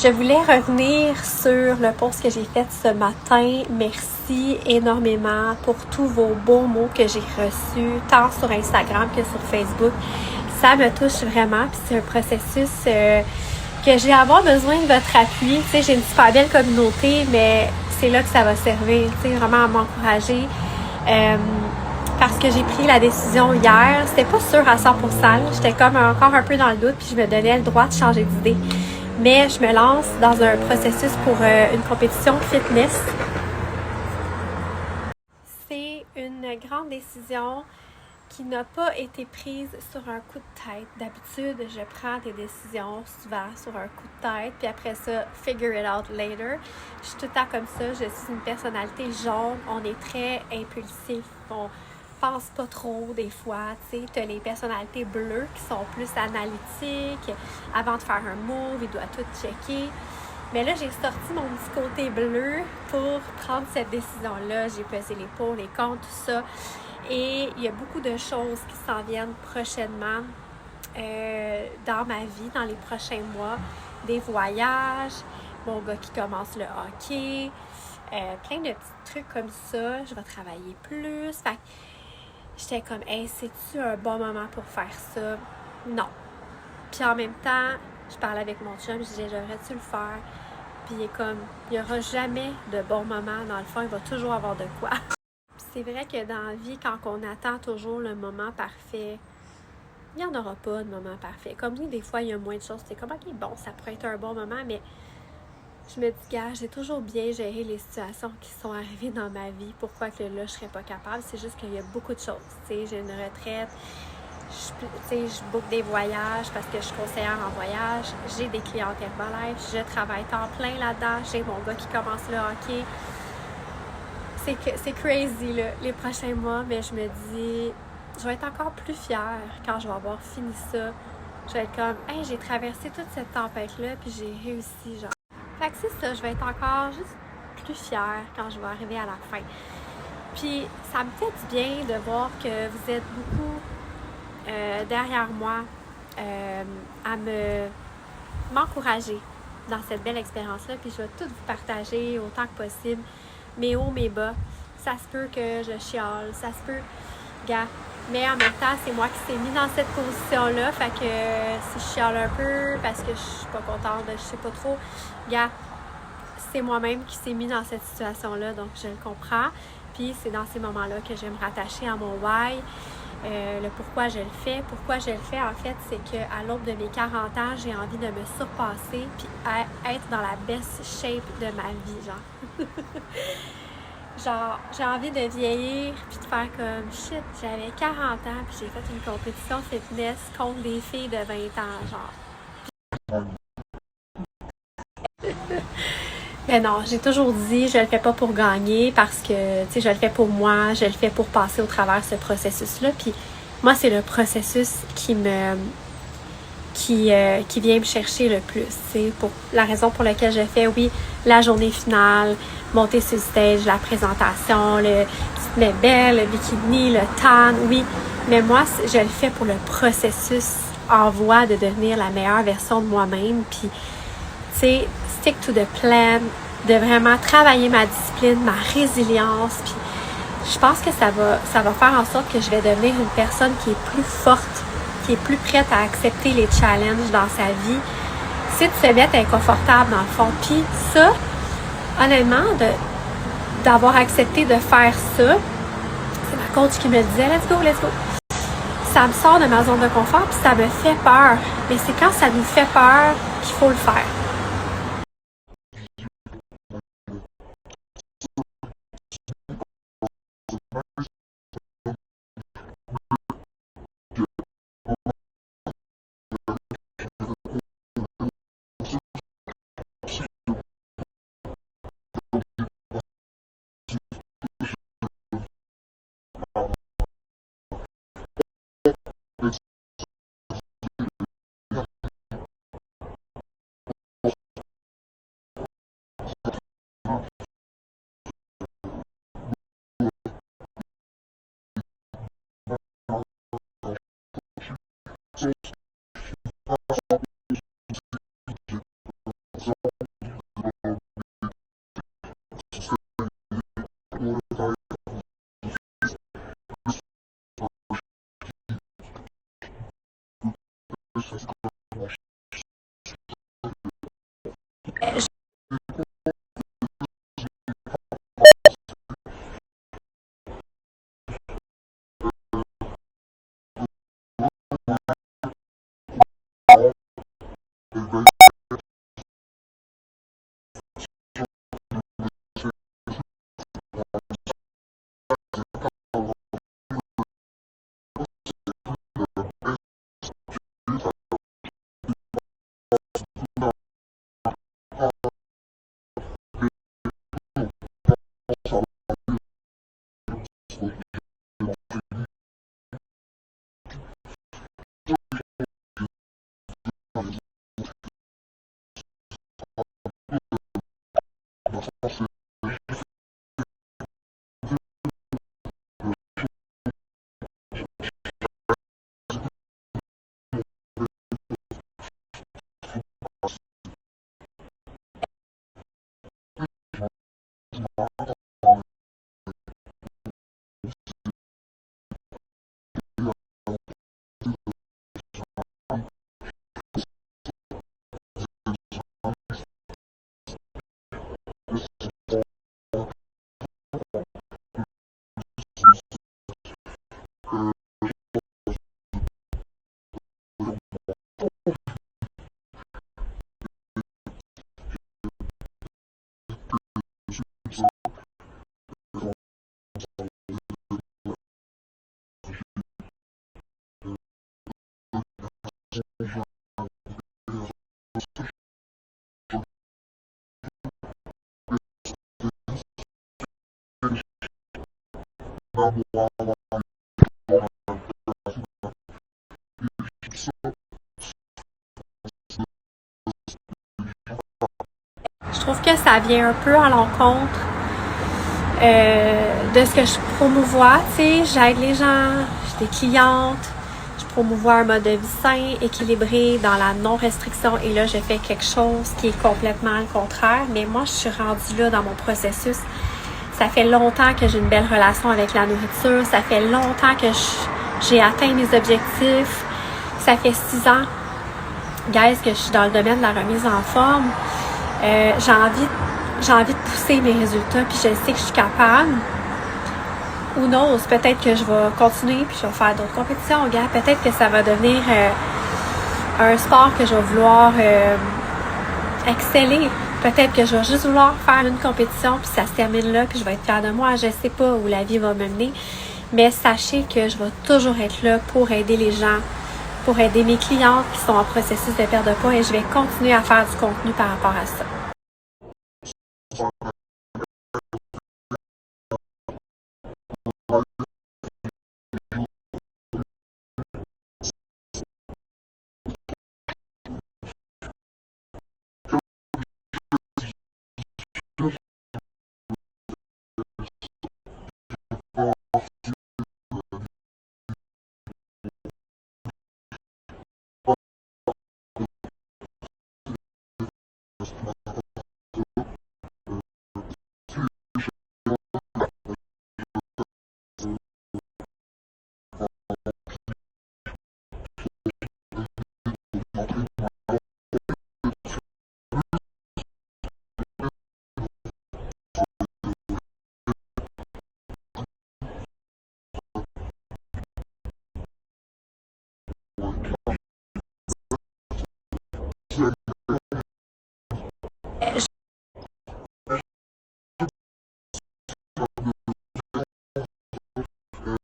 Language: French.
Je voulais revenir sur le post que j'ai fait ce matin. Merci énormément pour tous vos beaux mots que j'ai reçus, tant sur Instagram que sur Facebook. Ça me touche vraiment, puis c'est un processus que j'ai avoir besoin de votre appui. Tu sais, j'ai une super belle communauté, mais c'est là que ça va servir, tu sais, vraiment à m'encourager. Parce que j'ai pris la décision hier, c'était pas sûr à 100%, j'étais comme encore un peu dans le doute, puis je me donnais le droit de changer d'idée. Mais je me lance dans un processus pour une compétition fitness. C'est une grande décision qui n'a pas été prise sur un coup de tête. D'habitude, je prends des décisions souvent sur un coup de tête, puis après ça, figure it out later. Je suis tout le temps comme ça. Je suis une personnalité jaune. On est très impulsif. On pense pas trop des fois. Tu sais, t'as les personnalités bleues qui sont plus analytiques. Avant de faire un move, il doit tout checker. Mais là, j'ai sorti mon petit côté bleu pour prendre cette décision-là. J'ai pesé les pour, les contre, tout ça. Et il y a beaucoup de choses qui s'en viennent prochainement dans ma vie, dans les prochains mois. Des voyages, mon gars qui commence le hockey, plein de petits trucs comme ça. Je vais travailler plus. Fait que j'étais comme, hey, c'est-tu un bon moment pour faire ça? Non. Puis en même temps, je parlais avec mon chum, je disais, j'aimerais-tu le faire? Puis il est comme, il n'y aura jamais de bon moment. Dans le fond, il va toujours avoir de quoi. C'est vrai que dans la vie, quand on attend toujours le moment parfait, il n'y en aura pas de moment parfait. Comme nous, des fois, il y a moins de choses. C'est comme, ok, bon, ça pourrait être un bon moment, mais je me dis, gars, j'ai toujours bien géré les situations qui sont arrivées dans ma vie. Pourquoi que là, je serais pas capable? C'est juste qu'il y a beaucoup de choses. Tu sais, j'ai une retraite, je book des voyages parce que je suis conseillère en voyage. J'ai des clientes Herbalife, je travaille temps plein là-dedans. J'ai mon gars qui commence le hockey. C'est crazy, là, les prochains mois, mais je me dis, je vais être encore plus fière quand je vais avoir fini ça. Je vais être comme, hey, j'ai traversé toute cette tempête-là, puis j'ai réussi, genre. Fait que c'est ça, je vais être encore juste plus fière quand je vais arriver à la fin. Puis, ça me fait du bien de voir que vous êtes beaucoup derrière moi à m'encourager dans cette belle expérience-là, puis je vais tout vous partager autant que possible. Mes hauts, mes bas. Ça se peut que je chiale, ça se peut, gars. Mais en même temps, c'est moi qui s'est mis dans cette position-là. Fait que si je chiale un peu parce que je suis pas contente, je sais pas trop, gars, c'est moi-même qui s'est mis dans cette situation-là, donc je le comprends. Puis c'est dans ces moments-là que je vais me rattacher à mon why, le pourquoi je le fais. Pourquoi je le fais, en fait, c'est qu'à l'aube de mes 40 ans, j'ai envie de me surpasser puis être dans la best shape de ma vie, genre. Genre, j'ai envie de vieillir puis de faire comme shit, j'avais 40 ans puis j'ai fait une compétition fitness contre des filles de 20 ans, genre. Mais non, j'ai toujours dit, je le fais pas pour gagner parce que, tu sais, je le fais pour moi, je le fais pour passer au travers ce processus-là. Puis moi, c'est le processus qui vient me chercher le plus. C'est pour la raison pour laquelle je fais, oui, la journée finale, monter sur le stage, la présentation, le tu te mets belle, le bikini, le tan, oui. Mais moi, je le fais pour le processus en voie de devenir la meilleure version de moi-même. Puis, tu sais, stick to the plan, de vraiment travailler ma discipline, ma résilience. Puis, je pense que ça va faire en sorte que je vais devenir une personne qui est plus forte, qui est plus prête à accepter les challenges dans sa vie. C'est de se mettre inconfortable dans le fond. Puis ça, honnêtement, d'avoir accepté de faire ça, c'est ma coach qui me disait let's go, let's go. Ça me sort de ma zone de confort puis ça me fait peur. Mais c'est quand ça nous fait peur qu'il faut le faire. Je trouve que ça vient un peu à l'encontre de ce que je promouvois. Tu sais, j'aide les gens, j'ai des clientes, je promouvois un mode de vie sain, équilibré, dans la non-restriction. Et là, je fais quelque chose qui est complètement le contraire. Mais moi, je suis rendue là dans mon processus. Ça fait longtemps que j'ai une belle relation avec la nourriture. Ça fait longtemps que j'ai atteint mes objectifs. Ça fait 6 ans, guys, que je suis dans le domaine de la remise en forme. J'ai envie de pousser mes résultats, puis je sais que je suis capable. Who knows? Peut-être que je vais continuer, puis je vais faire d'autres compétitions, gars. Peut-être que ça va devenir un sport que je vais vouloir exceller. Peut-être que je vais juste vouloir faire une compétition, puis ça se termine là, puis je vais être fière de moi. Je sais pas où la vie va me mener, mais sachez que je vais toujours être là pour aider les gens, pour aider mes clientes qui sont en processus de perte de poids, et je vais continuer à faire du contenu par rapport à ça.